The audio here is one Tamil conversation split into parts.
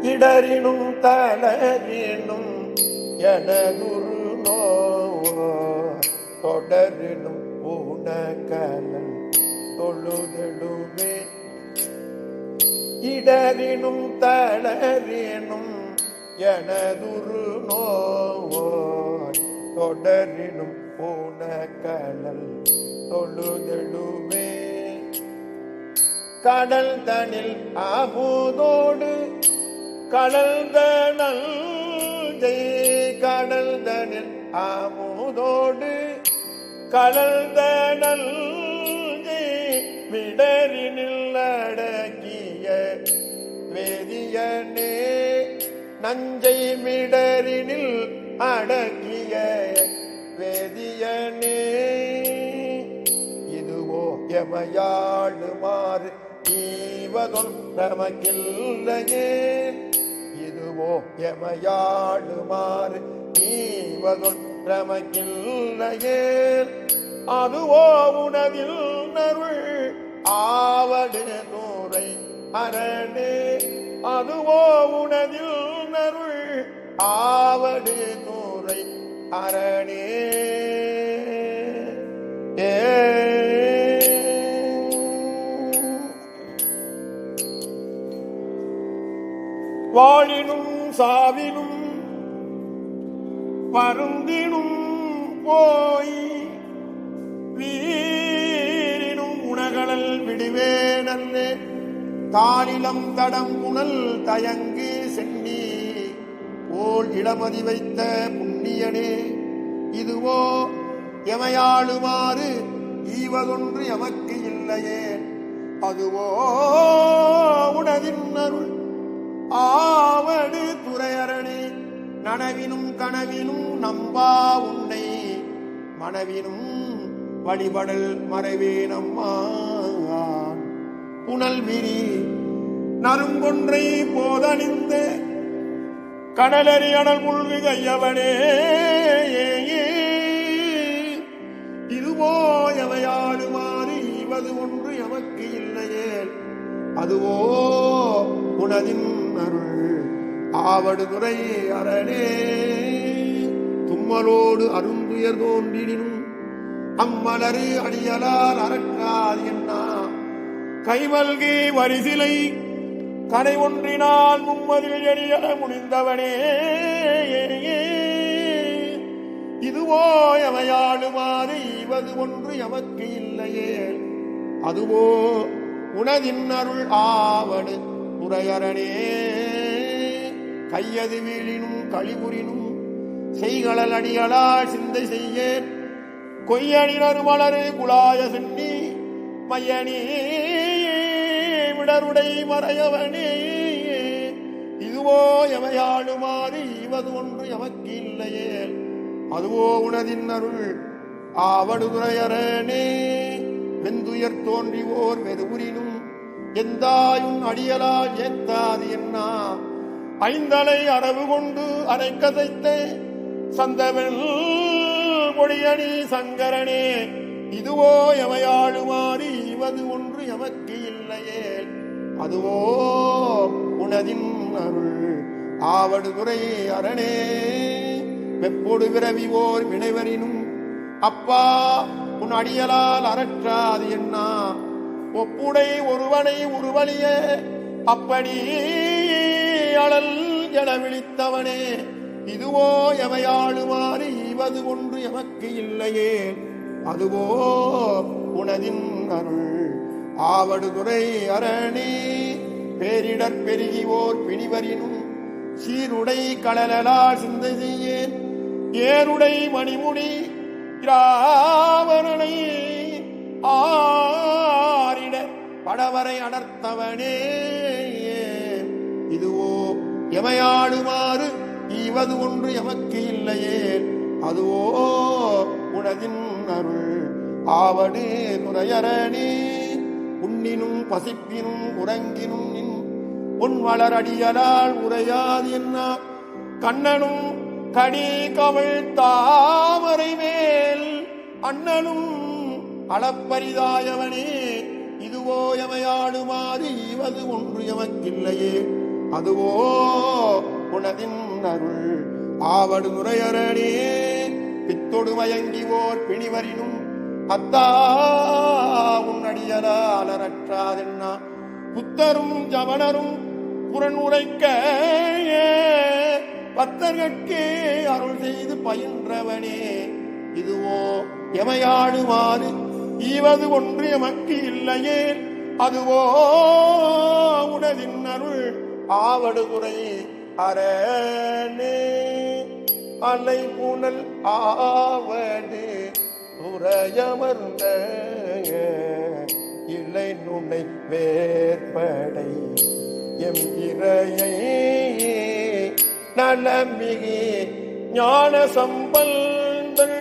இடரினும் தளரினும் எனதுரு நோவோ தொடரினும் ஊனகலன் தொழுதெழுவே இடரினும் தளரினும் எனதுரு நோவோ தொடரினும் ஊனகலன் தொழுதெழுவே கடல் தனில் அமுதோடு கடல்தனல் கடல் தனில் அமுதோடு கடல்தனல் விடரினில் அடக்கிய வேதியனே நஞ்சை மிடரினில் அடக்கிய வேதியனே இதுவோ எமையாளுமாறு ஈவதொன் நமக்கில்லையே இதுவோ எமையாளுமாறு ஈவதொன் நமக்கில்லையே அதுவோ உனதில் நருள் ஆவடு தூரை அரணே அதுவோ உனதில் நருள் ஆவடு தூரை அரணே வாழினும் சாவினும் பருந்தினும் போய் வீரினும் உணகடல் விடுவேனல்லே தாளிலம் தடம் புனல் தயங்கு சென்னி போல் இடமதி வைத்த புண்ணியனே இதுவோ எமையாளுமாறு ஈவதொன்று எமக்கு இல்லையே அதுவோ உனதின் அருள் ஆவடு துறையரணே நனவினும் கனவினும் நம்பா உன்னை மனவினும் வழிபடல் மறைவே நம்மான் புனல் விரி நறுங்கொன்றை போதணிந்த கடலறி அனல் முழ்கு கையவனே இதுவோ எவையாடுமாறு இவது ஒன்று எமக்கு இல்லையே அதுவோ உனதின் அருள் ஆவடு துறை அரணே தும்மலோடு அருந்துயர் தோன்றினும் அம்மலரு அடியலால் அறக்காது என்ன கைமல்கி வரிசிலை கடை ஒன்றினால் மும்மதில் எரியல முடிந்தவனே இதுவோ எவையாளுமாறு இவது ஒன்று எமக்கு இல்லையே அதுவோ உனதின் அருள் ஆவடு துறையரணே கையது வீழினும் கழிவுறினும் செய்களல் அடிகளால் சிந்தை செய்யேன் கொய்யணினர் மலரு குலாய சென்னி மையனே விடருடை மறையவனே இதுவோ எமையாளுமாறு இவது ஒன்று எமக்கு இல்லையே அதுவோ உனதின் அருள் ஆவடுதுறையரணே வெந்துயர் தோன்றிவோர் வெறுவுரினும் எந்தாயும் அடியலால் ஏத்தாது என்ன ஐந்தலை அரவு கொண்டு அரை கதைத்த சந்தவன் பொடியணி சங்கரனே இதுவோ எமையாளுமாறு இவது ஒன்று எமக்கு இல்லையே அதுவோ உனதின் அருள் ஆவடுதுறை அரணே வெப்பொடு விரவிவோர் வினைவரினும் அப்பா உன் அடியலால் அறற்றாது என்ன ஒப்புடை ஒருவனை உருவழிய அப்படி அழல் என விழித்தவனே இதுவோ எமையாளுமாறு இவது ஒன்று எமக்கு இல்லையே அதுவோ உனதின் அருள் ஆவடுதுறை அரணே பேரிடர் பெருகிவோர் பிணிவரினும் சீருடை கடலால் சிந்தை செய்யேன் ஏருடை மணிமுடி இராவரனை ஆரிட படவரை அடர்த்தவனே இதுவோ எமையாளுமாறு இவது ஒன்று எமக்கு இல்லையே அதுவோ உனதின் அருள் ஆவடு துறையரணே உண்ணினும் பசிப்பினும் உறங்கினும் நின் உன் வளரடியலால் உரையாது என்ன கண்ணனும் கடி கவள் தாமரை மேல் அண்ணனும் அளப்பரிதாயவனே இதுவோ எமையாடுமாறு இவது ஒன்று எமக்கில்லையே அதுவோ உனதின் அருள் ஆவடு நுரையரணே பித்தொடு மயங்கிவோர் பிணிவரினும் அத்தா உன்னடியலாலரற்றாதென்னா புத்தரும் ஜவனரும் புறன் உரைக்க பத்தர்கட்கே அருள் செய்து பயின்றவனே இதுவோ எமையாடுமாறு ஈவது ஒன்று எமக்கு இல்லையே அதுவோ உனதின் அருள் ஆவடுதுறை அரணே அலை புனல் ஆவடு துறையமர்ந்த இல்லை நுண்ணை வேற்படை எம் இறையை நலமிகு ஞான சம்பந்தல்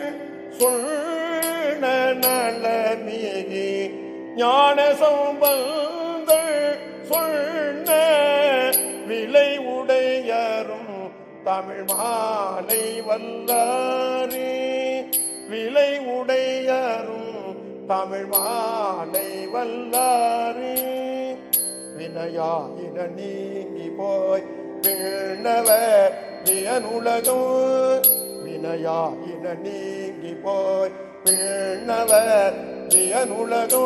சொன்ன நலமிகு ஞான சம்பந்தல் சொன்ன விலை உடையரும் தமிழ் மாலை வல்லாரே விலை உடையரும் தமிழ் மாலை வல்லாரே வினையாயின நீங்கி போய் வீழ்ந்தவர் வியனுலகோ வினையாயின நீங்கி போய் வீழ்ந்தவர் வியனுலகோ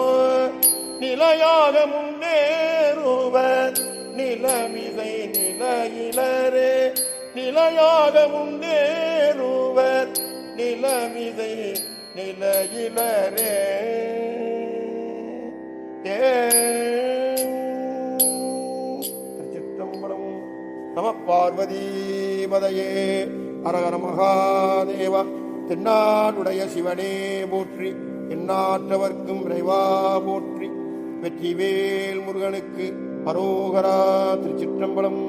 நிலையாக முன்னேறுவர் நிலமிசை நிலையிலரே நிலையாக முன்னேறுவர் நிலமிசை நிலையிலரே திருச்சிற்றம்பலம். நம பார்வதி பதையே அரகர மகாதேவா. தென்னாடுடைய சிவனே போற்றி எந்நாட்டவர்க்கும் இறைவா போற்றி. வெற்றிவேல் முருகனுக்கு அரோகரா. திருச்சிற்றம்பலம்.